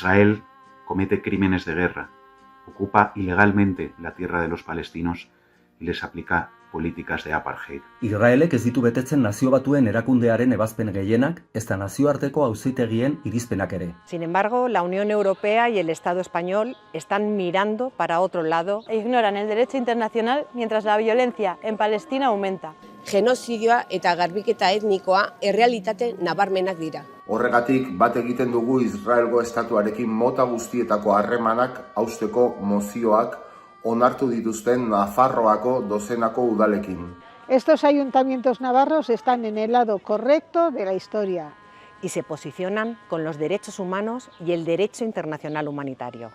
Israel comete crímenes de guerra, ocupa ilegalmente la tierra de los palestinos y les aplica políticas de apartheid. Israelek ez ditu betetzen Nazio Batuen erakundearen ebazpen gehienak, ezta nazioarteko auzitegien irizpenak ere. Sin embargo, la Unión Europea y el Estado español están mirando para otro lado e ignoran el derecho internacional mientras la violencia en Palestina aumenta. Genozidioa eta garbiketa etnikoa errealitate nabarmenak dira. Horregatik bat egiten dugu Israelgo estatuarekin mota guztietako harremanak hausteko mozioak onartu dituzten Nafarroako dozenako udalekin. Estos ayuntamientos navarros están en el lado correcto de la historia. y se posicionan con los derechos humanos y el derecho internacional humanitario.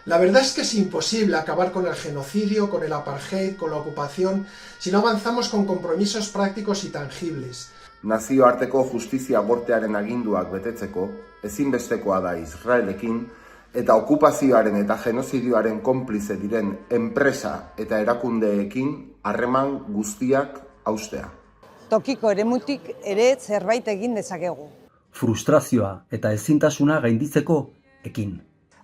La verdad es que es imposible acabar con el genocidio, con el apartheid, con la ocupación, si no avanzamos con compromisos prácticos y tangibles. Nazioarteko justizia gortearen aginduak betetzeko, ezinbestekoa da Israelekin, eta okupazioaren eta genozidioaren konplize diren enpresa eta erakundeekin harreman guztiak haustea. Tokiko eremutik ere zerbait egin dezakegu. Frustrazioa eta ezintasuna gainditzeko ekin.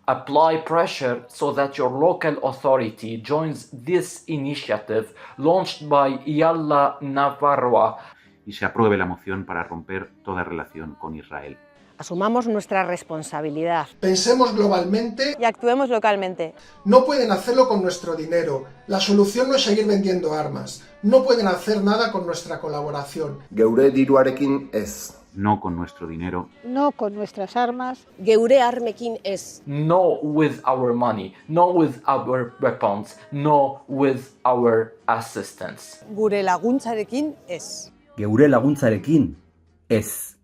Apply pressure so that your local authority joins this initiative launched by Yalla Navarroa y se apruebe la moción para romper toda relación con Israel. Asumamos nuestra responsabilidad. Pensemos globalmente y actuemos localmente. No pueden hacerlo con nuestro dinero. La solución no es seguir vendiendo armas. No pueden hacer nada con nuestra colaboración. Geure diruarekin ez. No con nuestro dinero. No con nuestras armas. Geure armekin ez. No with our money. No with our weapons. No with our assistance. Gure laguntzarekin ez. Geure laguntzarekin ez.